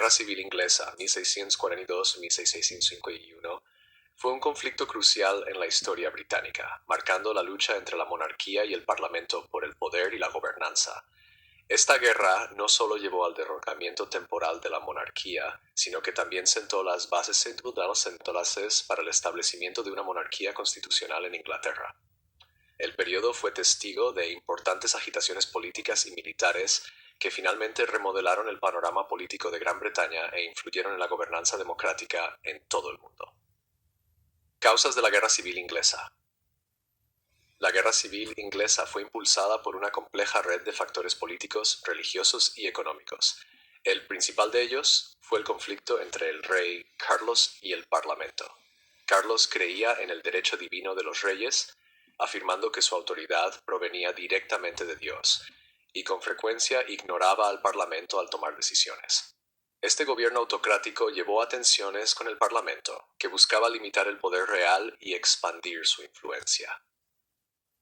Guerra Civil Inglesa, 1642-1651, fue un conflicto crucial en la historia británica, marcando la lucha entre la monarquía y el parlamento por el poder y la gobernanza. Esta guerra no solo llevó al derrocamiento temporal de la monarquía, sino que también sentó las bases entonces para el establecimiento de una monarquía constitucional en Inglaterra. El periodo fue testigo de importantes agitaciones políticas y militares que finalmente remodelaron el panorama político de Gran Bretaña e influyeron en la gobernanza democrática en todo el mundo. Causas de la Guerra Civil Inglesa. La Guerra Civil Inglesa fue impulsada por una compleja red de factores políticos, religiosos y económicos. El principal de ellos fue el conflicto entre el rey Carlos y el Parlamento. Carlos creía en el derecho divino de los reyes, afirmando que su autoridad provenía directamente de Dios, y con frecuencia ignoraba al Parlamento al tomar decisiones. Este gobierno autocrático llevó a tensiones con el Parlamento, que buscaba limitar el poder real y expandir su influencia.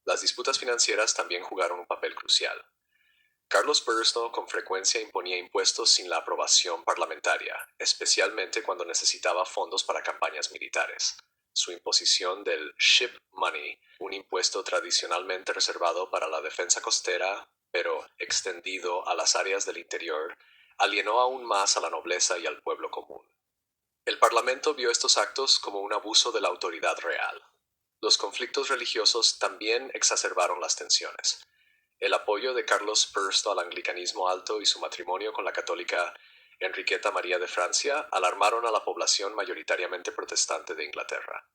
Las disputas financieras también jugaron un papel crucial. Carlos Breslau con frecuencia imponía impuestos sin la aprobación parlamentaria, especialmente cuando necesitaba fondos para campañas militares. Su imposición del ship money, un impuesto tradicionalmente reservado para la defensa costera, pero extendido a las áreas del interior, alienó aún más a la nobleza y al pueblo común. El Parlamento vio estos actos como un abuso de la autoridad real. Los conflictos religiosos también exacerbaron las tensiones. El apoyo de Carlos I al anglicanismo alto y su matrimonio con la católica Enriqueta María de Francia alarmaron a la población mayoritariamente protestante de Inglaterra.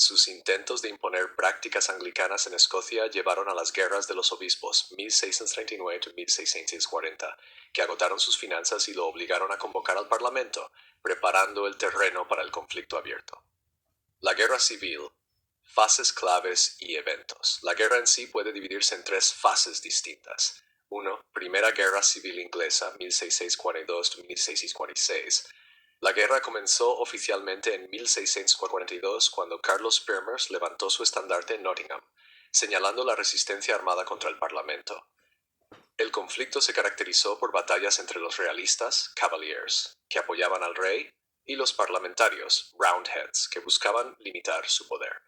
Sus intentos de imponer prácticas anglicanas en Escocia llevaron a las guerras de los obispos 1639-1640, que agotaron sus finanzas y lo obligaron a convocar al Parlamento, preparando el terreno para el conflicto abierto. La Guerra Civil. Fases claves y eventos. La guerra en sí puede dividirse en tres fases distintas. 1. Primera Guerra Civil Inglesa, 1642-1646. La guerra comenzó oficialmente en 1642 cuando Carlos Pirmers levantó su estandarte en Nottingham, señalando la resistencia armada contra el Parlamento. El conflicto se caracterizó por batallas entre los realistas, Cavaliers, que apoyaban al rey, y los parlamentarios, Roundheads, que buscaban limitar su poder.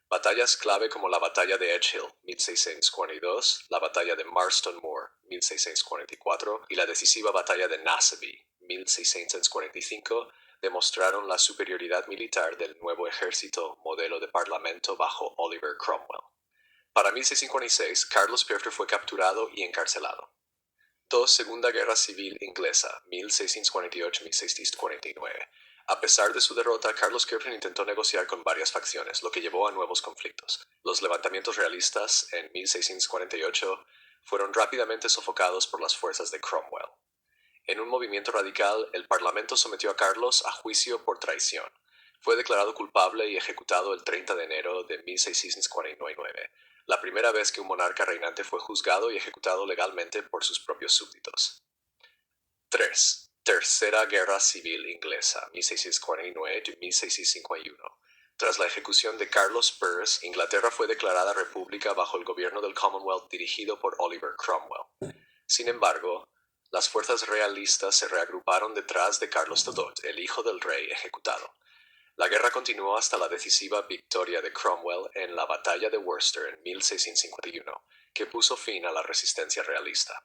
Batallas clave como la Batalla de Edge Hill, 1642, la Batalla de Marston Moor, 1644, y la decisiva Batalla de Naseby, 1645, demostraron la superioridad militar del nuevo ejército modelo de parlamento bajo Oliver Cromwell. Para 1646, Carlos I fue capturado y encarcelado. 2. Segunda Guerra Civil Inglesa, 1648-1649. A pesar de su derrota, Carlos V intentó negociar con varias facciones, lo que llevó a nuevos conflictos. Los levantamientos realistas en 1648 fueron rápidamente sofocados por las fuerzas de Cromwell. En un movimiento radical, el Parlamento sometió a Carlos a juicio por traición. Fue declarado culpable y ejecutado el 30 de enero de 1649, la primera vez que un monarca reinante fue juzgado y ejecutado legalmente por sus propios súbditos. 3. Tercera Guerra Civil Inglesa, 1649-1651. Tras la ejecución de Carlos I, Inglaterra fue declarada república bajo el gobierno del Commonwealth dirigido por Oliver Cromwell. Sin embargo, las fuerzas realistas se reagruparon detrás de Carlos II, el hijo del rey ejecutado. La guerra continuó hasta la decisiva victoria de Cromwell en la Batalla de Worcester en 1651, que puso fin a la resistencia realista.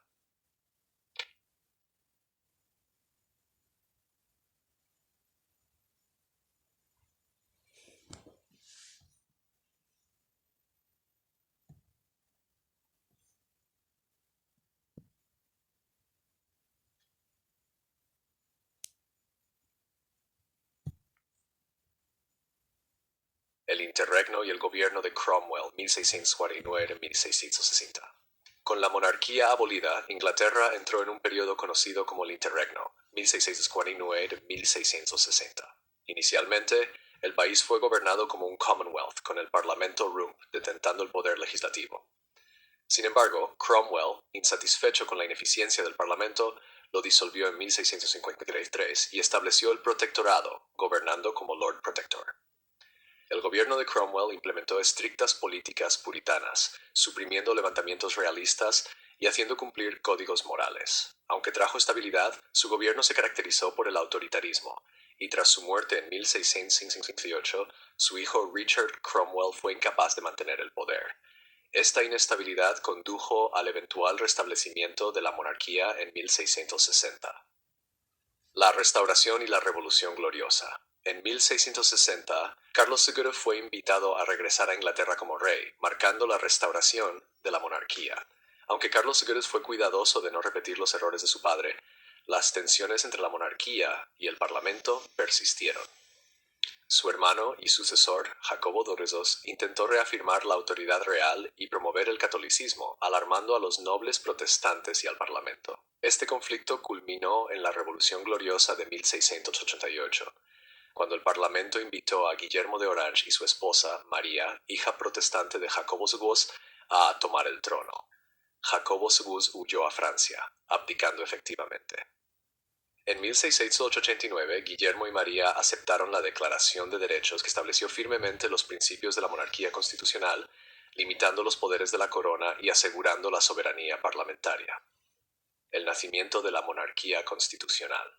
El interregno y el gobierno de Cromwell, 1649-1660. Con la monarquía abolida, Inglaterra entró en un periodo conocido como el interregno, 1649-1660. Inicialmente, el país fue gobernado como un Commonwealth, con el Parlamento Rump detentando el poder legislativo. Sin embargo, Cromwell, insatisfecho con la ineficiencia del Parlamento, lo disolvió en 1653 y estableció el Protectorado, gobernando como Lord Protector. El gobierno de Cromwell implementó estrictas políticas puritanas, suprimiendo levantamientos realistas y haciendo cumplir códigos morales. Aunque trajo estabilidad, su gobierno se caracterizó por el autoritarismo, y tras su muerte en 1658, su hijo Richard Cromwell fue incapaz de mantener el poder. Esta inestabilidad condujo al eventual restablecimiento de la monarquía en 1660. La Restauración y la Revolución Gloriosa. En 1660, Carlos II fue invitado a regresar a Inglaterra como rey, marcando la restauración de la monarquía. Aunque Carlos II fue cuidadoso de no repetir los errores de su padre, las tensiones entre la monarquía y el parlamento persistieron. Su hermano y sucesor, Jacobo II, intentó reafirmar la autoridad real y promover el catolicismo, alarmando a los nobles protestantes y al parlamento. Este conflicto culminó en la Revolución Gloriosa de 1688, cuando el parlamento invitó a Guillermo de Orange y su esposa, María, hija protestante de Jacobo II, a tomar el trono. Jacobo II huyó a Francia, abdicando efectivamente. En 1689, Guillermo y María aceptaron la Declaración de Derechos que estableció firmemente los principios de la monarquía constitucional, limitando los poderes de la corona y asegurando la soberanía parlamentaria. El nacimiento de la monarquía constitucional.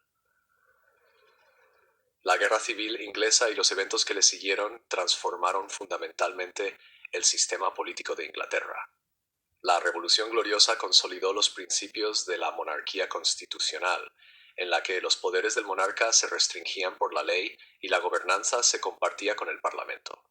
La Guerra Civil Inglesa y los eventos que le siguieron transformaron fundamentalmente el sistema político de Inglaterra. La Revolución Gloriosa consolidó los principios de la monarquía constitucional, en la que los poderes del monarca se restringían por la ley y la gobernanza se compartía con el Parlamento.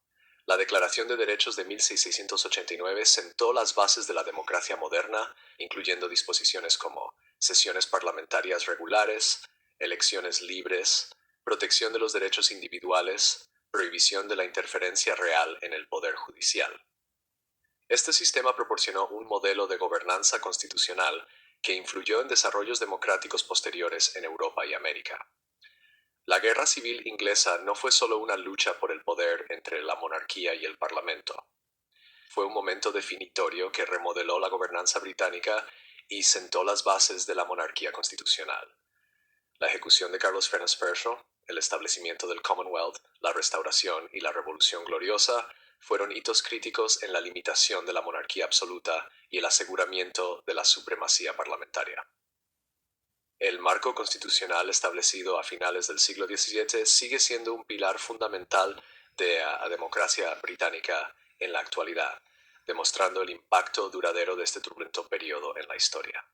La Declaración de Derechos de 1689 sentó las bases de la democracia moderna, incluyendo disposiciones como sesiones parlamentarias regulares, elecciones libres, protección de los derechos individuales, prohibición de la interferencia real en el poder judicial. Este sistema proporcionó un modelo de gobernanza constitucional que influyó en desarrollos democráticos posteriores en Europa y América. La Guerra Civil Inglesa no fue solo una lucha por el poder entre la monarquía y el Parlamento. Fue un momento definitorio que remodeló la gobernanza británica y sentó las bases de la monarquía constitucional. La ejecución de Carlos Fernández Pershing, el establecimiento del Commonwealth, la restauración y la Revolución Gloriosa fueron hitos críticos en la limitación de la monarquía absoluta y el aseguramiento de la supremacía parlamentaria. El marco constitucional establecido a finales del siglo XVII sigue siendo un pilar fundamental de la democracia británica en la actualidad, demostrando el impacto duradero de este turbulento periodo en la historia.